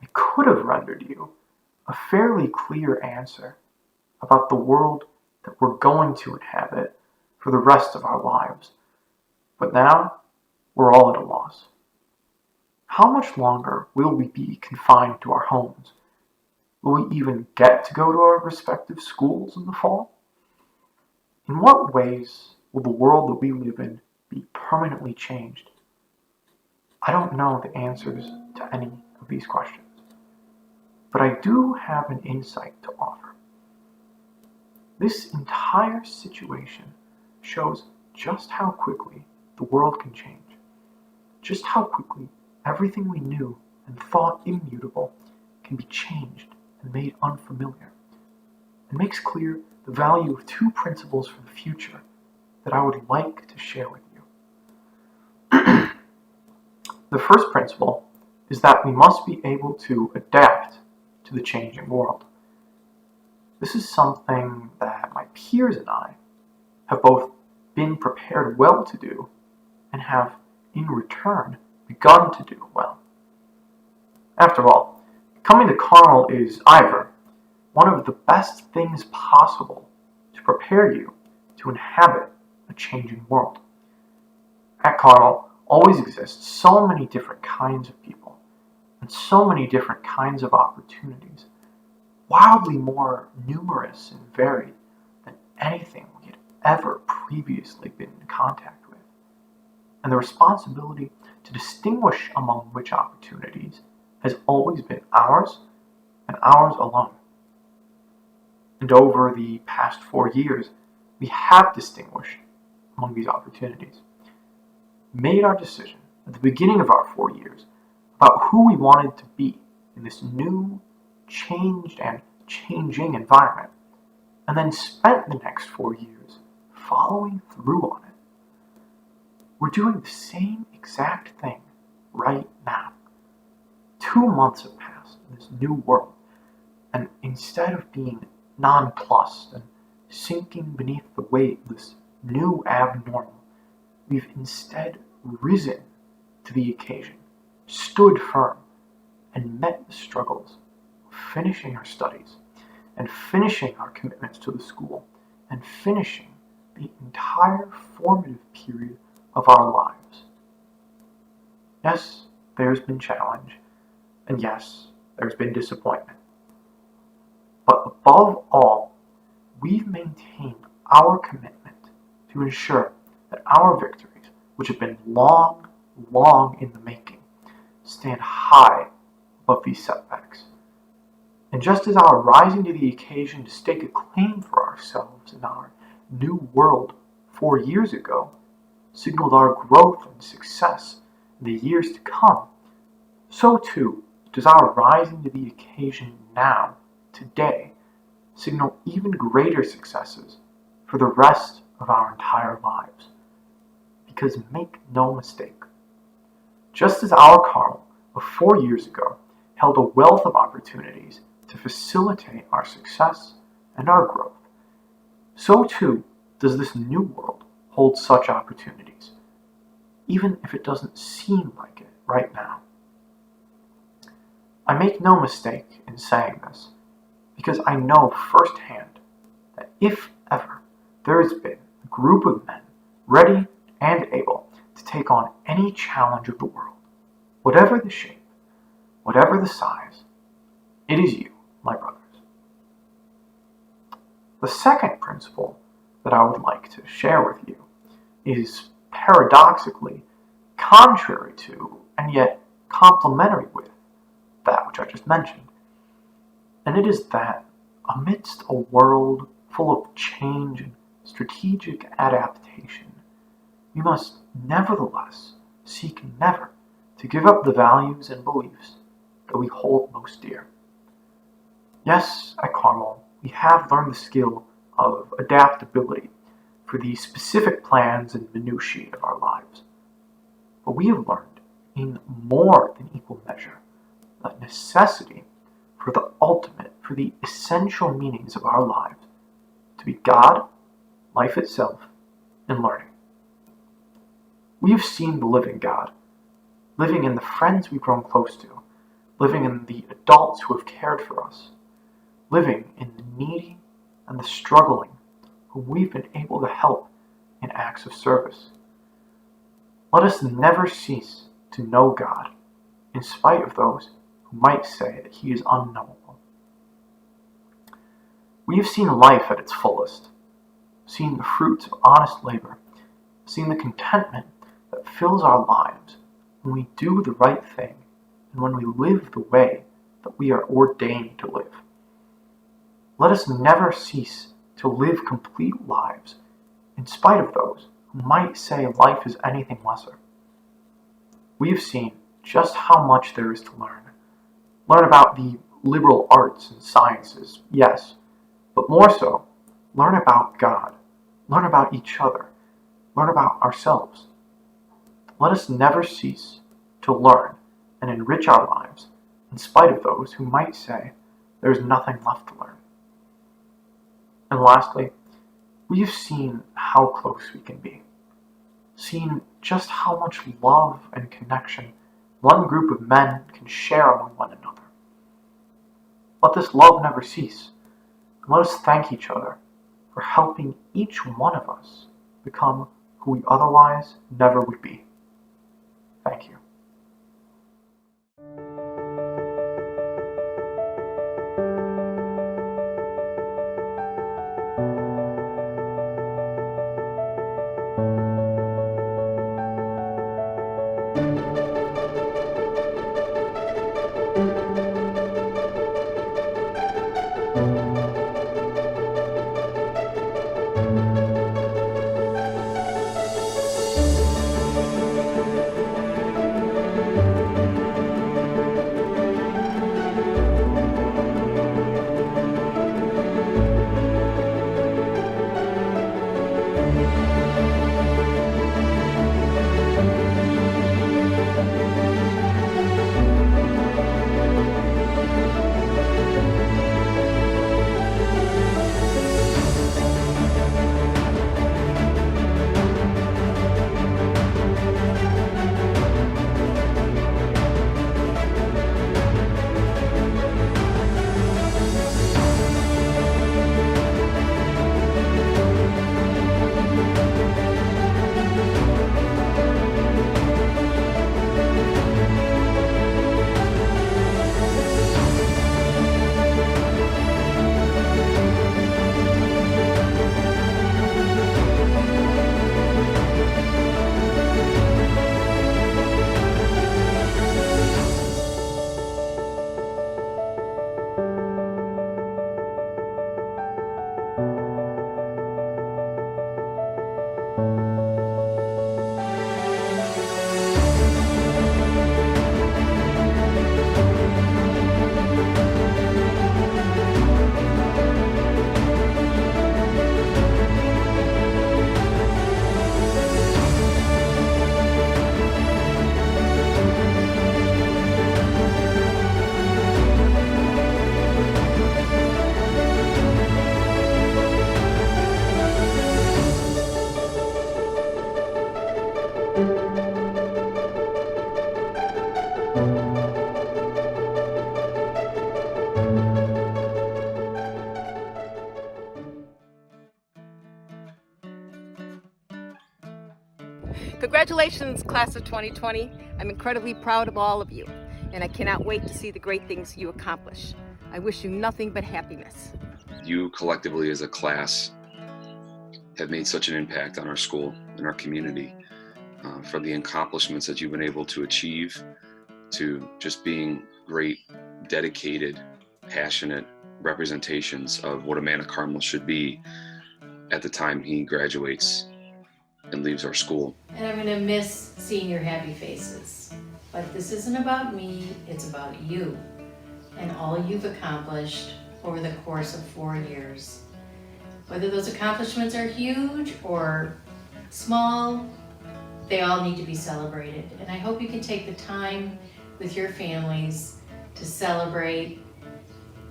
I could have rendered you a fairly clear answer about the world that we're going to inhabit for the rest of our lives. But now, we're all at a loss. How much longer will we be confined to our homes? Will we even get to go to our respective schools in the fall? In what ways will the world that we live in be permanently changed? I don't know the answers to any of these questions, but I do have an insight to offer. This entire situation shows just how quickly the world can change, just how quickly everything we knew and thought immutable can be changed and made unfamiliar, and makes clear the value of 2 principles for the future that I would like to share with you. The first principle is that we must be able to adapt to the changing world. This is something that my peers and I have both been prepared well to do and have, in return, begun to do well. After all, coming to Carmel is either one of the best things possible to prepare you to inhabit a changing world. At Carmel always exists so many different kinds of people and so many different kinds of opportunities, wildly more numerous and varied than anything we had ever previously been in contact with, and the responsibility to distinguish among which opportunities has always been ours and ours alone. And over the past 4 years, we have distinguished among these opportunities, made our decision at the beginning of our 4 years about who we wanted to be in this new, changed, and changing environment, and then spent the next 4 years following through on it. We're doing the same exact thing right now. 2 months have passed in this new world, and instead of being nonplussed and sinking beneath the weight of this new abnormal, we've instead risen to the occasion, stood firm, and met the struggles of finishing our studies, and finishing our commitments to the school, and finishing the entire formative period of our lives. Yes, there's been challenge, and yes, there's been disappointment. But above all, we've maintained our commitment to ensure that our victories, which have been long, long in the making, stand high above these setbacks. And just as our rising to the occasion to stake a claim for ourselves in our new world 4 years ago signaled our growth and success in the years to come, so too does our rising to the occasion now, today, signal even greater successes for the rest of our entire lives. Because make no mistake, just as our Carmel of 4 years ago held a wealth of opportunities to facilitate our success and our growth, so too does this new world hold such opportunities, even if it doesn't seem like it right now. I make no mistake in saying this, because I know firsthand that if ever there has been a group of men ready and able to take on any challenge of the world, whatever the shape, whatever the size, it is you, my brothers. The second principle that I would like to share with you is paradoxically contrary to, and yet complementary with, that which I just mentioned. And it is that amidst a world full of change and strategic adaptation, we must nevertheless seek never to give up the values and beliefs that we hold most dear. Yes, at Carmel, we have learned the skill of adaptability for the specific plans and minutiae of our lives. But we have learned in more than equal measure the necessity for the ultimate, for the essential meanings of our lives to be God, life itself, and learning. We have seen the living God, living in the friends we've grown close to, living in the adults who have cared for us, living in the needy and the struggling whom we've been able to help in acts of service. Let us never cease to know God, in spite of those who might say that He is unknowable. We have seen life at its fullest, seen the fruits of honest labor, seen the contentment that fills our lives when we do the right thing and when we live the way that we are ordained to live. Let us never cease to live complete lives in spite of those who might say life is anything lesser. We have seen just how much there is to learn. Learn about the liberal arts and sciences, yes, but more so, learn about God, learn about each other, learn about ourselves. Let us never cease to learn and enrich our lives in spite of those who might say there is nothing left to learn. And lastly, we have seen how close we can be, seen just how much love and connection one group of men can share among one another. Let this love never cease, and let us thank each other for helping each one of us become who we otherwise never would be. Thank you. Congratulations, class of 2020. I'm incredibly proud of all of you, and I cannot wait to see the great things you accomplish. I wish you nothing but happiness. You collectively as a class have made such an impact on our school and our community, from the accomplishments that you've been able to achieve to just being great, dedicated, passionate representations of what a man of Carmel should be at the time he graduates and leaves our school. And I'm gonna miss seeing your happy faces. But this isn't about me, it's about you and all you've accomplished over the course of 4 years. Whether those accomplishments are huge or small, they all need to be celebrated. And I hope you can take the time with your families to celebrate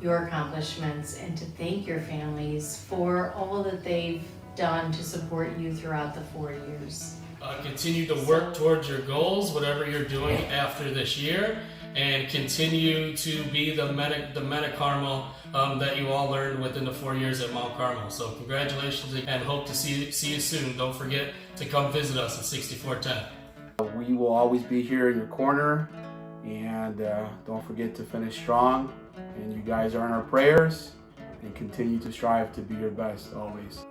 your accomplishments and to thank your families for all that they've done to support you throughout the 4 years. Continue to work towards your goals, whatever you're doing after this year, and continue to be the men of Carmel that you all learned within the 4 years at Mount Carmel. So congratulations and hope to see you soon. Don't forget to come visit us at 6410. We will always be here in your corner, and don't forget to finish strong. And you guys are in our prayers, and continue to strive to be your best always.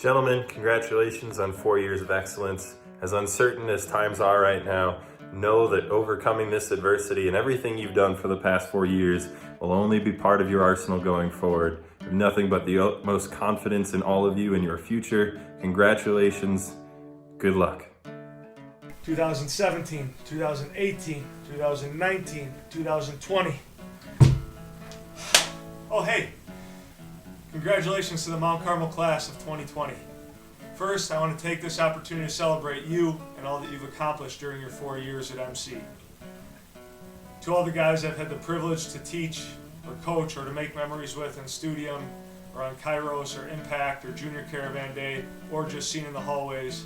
Gentlemen, congratulations on 4 years of excellence. As uncertain as times are right now, know that overcoming this adversity and everything you've done for the past 4 years will only be part of your arsenal going forward. I have nothing but the utmost confidence in all of you and your future. Congratulations. Good luck. 2017, 2018, 2019, 2020. Oh, hey. Congratulations to the Mount Carmel class of 2020. First, I want to take this opportunity to celebrate you and all that you've accomplished during your 4 years at MC. To all the guys I've had the privilege to teach or coach or to make memories with in Studium or on Kairos or Impact or Junior Caravan Day or just seen in the hallways,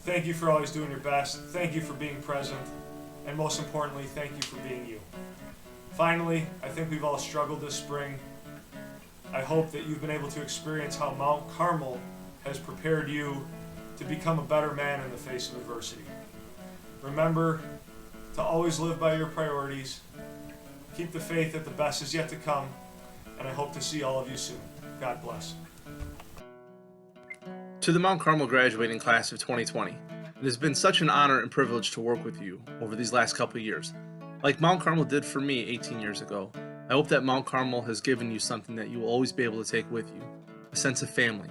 thank you for always doing your best. Thank you for being present. And most importantly, thank you for being you. Finally, I think we've all struggled this spring. I hope that you've been able to experience how Mount Carmel has prepared you to become a better man in the face of adversity. Remember to always live by your priorities, keep the faith that the best is yet to come, and I hope to see all of you soon. God bless. To the Mount Carmel graduating class of 2020, it has been such an honor and privilege to work with you over these last couple of years. Like Mount Carmel did for me 18 years ago, I hope that Mount Carmel has given you something that you will always be able to take with you, a sense of family.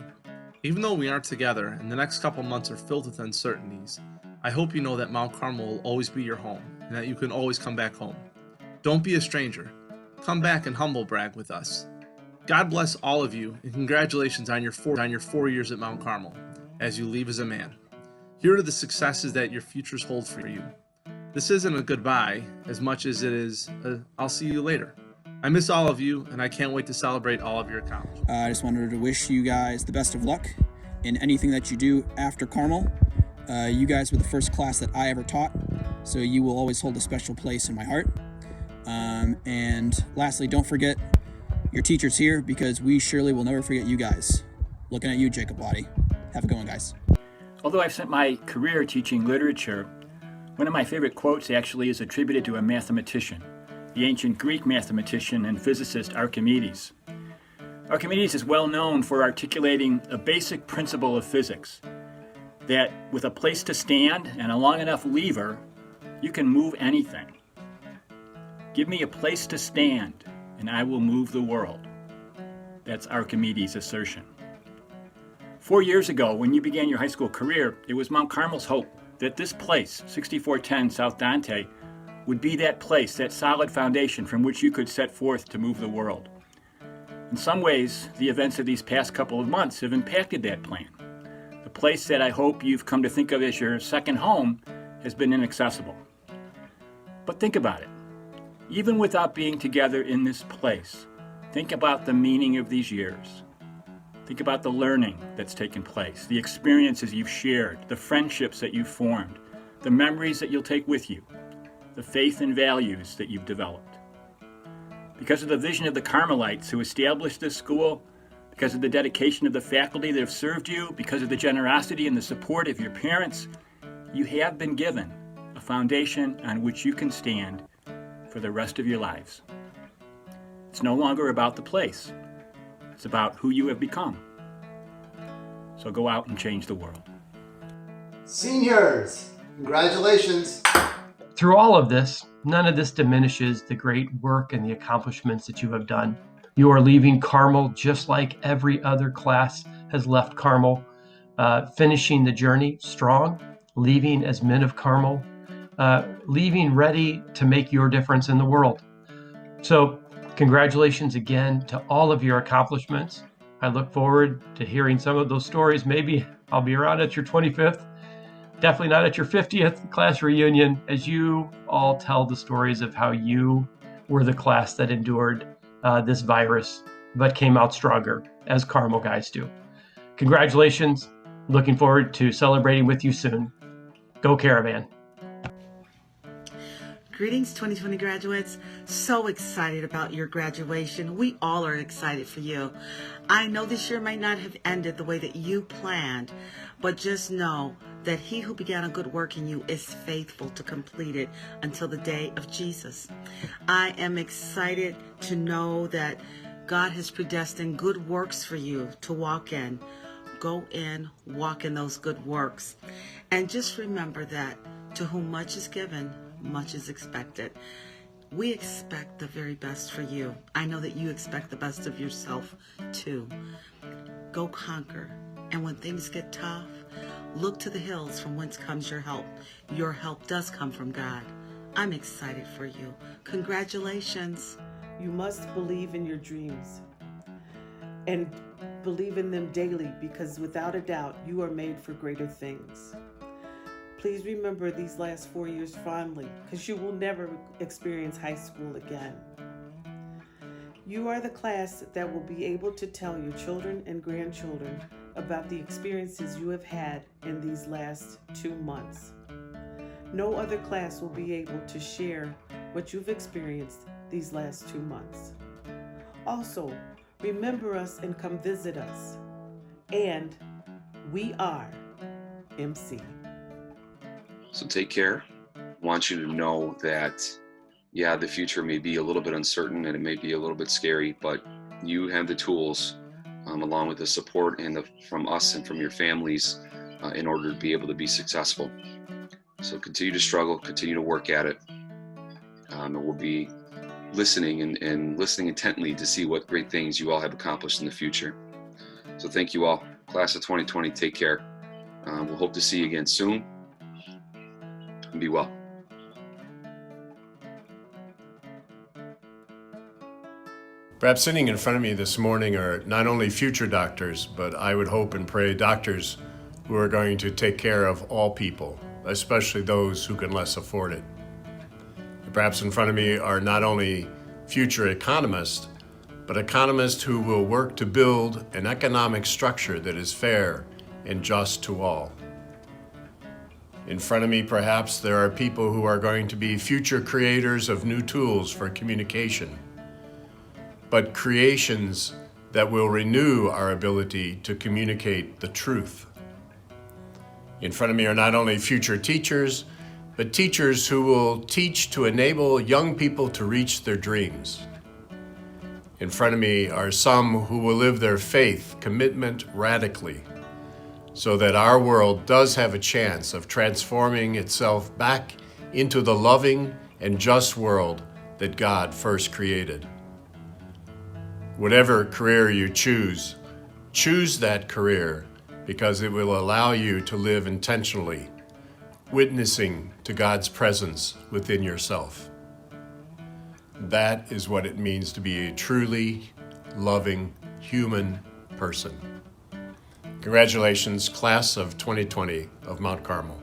Even though we aren't together and the next couple months are filled with uncertainties, I hope you know that Mount Carmel will always be your home and that you can always come back home. Don't be a stranger. Come back and humble brag with us. God bless all of you and congratulations on your 4 years at Mount Carmel as you leave as a man. Here are the successes that your futures hold for you. This isn't a goodbye as much as it is I'll see you later. I miss all of you, and I can't wait to celebrate all of your accomplishments. I just wanted to wish you guys the best of luck in anything that you do after Carmel. You guys were the first class that I ever taught, so you will always hold a special place in my heart. And lastly, don't forget your teachers here, because we surely will never forget you guys. Looking at you, Jacob Lottie. Have a good one, guys. Although I've spent my career teaching literature, one of my favorite quotes actually is attributed to a mathematician, the ancient Greek mathematician and physicist Archimedes. Archimedes is well known for articulating a basic principle of physics, that with a place to stand and a long enough lever, you can move anything. Give me a place to stand, and I will move the world. That's Archimedes' assertion. 4 years ago, when you began your high school career, it was Mount Carmel's hope that this place, 6410 South Dante, would be that place, that solid foundation from which you could set forth to move the world. In some ways, the events of these past couple of months have impacted that plan. The place that I hope you've come to think of as your second home has been inaccessible. But think about it. Even without being together in this place, think about the meaning of these years. Think about the learning that's taken place, the experiences you've shared, the friendships that you've formed, the memories that you'll take with you, the faith and values that you've developed. Because of the vision of the Carmelites who established this school, because of the dedication of the faculty that have served you, because of the generosity and the support of your parents You have been given a foundation on which you can stand for the rest of your lives. It's no longer about the place. It's about who you have become. So go out and change the world. Seniors, congratulations. Through all of this, none of this diminishes the great work and the accomplishments that you have done. You are leaving Carmel just like every other class has left Carmel, finishing the journey strong, leaving as men of Carmel, leaving ready to make your difference in the world. So congratulations again to all of your accomplishments. I look forward to hearing some of those stories. Maybe I'll be around at your 25th. Definitely not at your 50th class reunion, as you all tell the stories of how you were the class that endured this virus, but came out stronger, as Carmel guys do. Congratulations. Looking forward to celebrating with you soon. Go Caravan. Greetings, 2020 graduates. So excited about your graduation. We all are excited for you. I know this year might not have ended the way that you planned, but just know that he who began a good work in you is faithful to complete it until the day of Jesus. I am excited to know that God has predestined good works for you to walk in. Go in, walk in those good works. And just remember that to whom much is given, much is expected. We expect the very best for you. I know that you expect the best of yourself too. Go conquer. And when things get tough, look to the hills from whence comes your help. Your help does come from God. I'm excited for you. Congratulations. You must believe in your dreams and believe in them daily, because without a doubt, you are made for greater things. Please remember these last 4 years fondly, because you will never experience high school again. You are the class that will be able to tell your children and grandchildren about the experiences you have had in these last 2 months. No other class will be able to share what you've experienced these last 2 months. Also, remember us and come visit us. And we are MC. So take care. I want you to know that, yeah, the future may be a little bit uncertain and it may be a little bit scary, but you have the tools, along with the support and from us and from your families, in order to be able to be successful. So continue to struggle, continue to work at it. And we'll be listening and listening intently to see what great things you all have accomplished in the future. So thank you all. Class of 2020, take care. We'll hope to see you again soon. And be well. Perhaps sitting in front of me this morning are not only future doctors, but I would hope and pray doctors who are going to take care of all people, especially those who can less afford it. Perhaps in front of me are not only future economists, but economists who will work to build an economic structure that is fair and just to all. In front of me, perhaps, there are people who are going to be future creators of new tools for communication, but creations that will renew our ability to communicate the truth. In front of me are not only future teachers, but teachers who will teach to enable young people to reach their dreams. In front of me are some who will live their faith commitment radically, so that our world does have a chance of transforming itself back into the loving and just world that God first created. Whatever career you choose that career because it will allow you to live intentionally, witnessing to God's presence within yourself. That is what it means to be a truly loving human person. Congratulations, class of 2020 of Mount Carmel.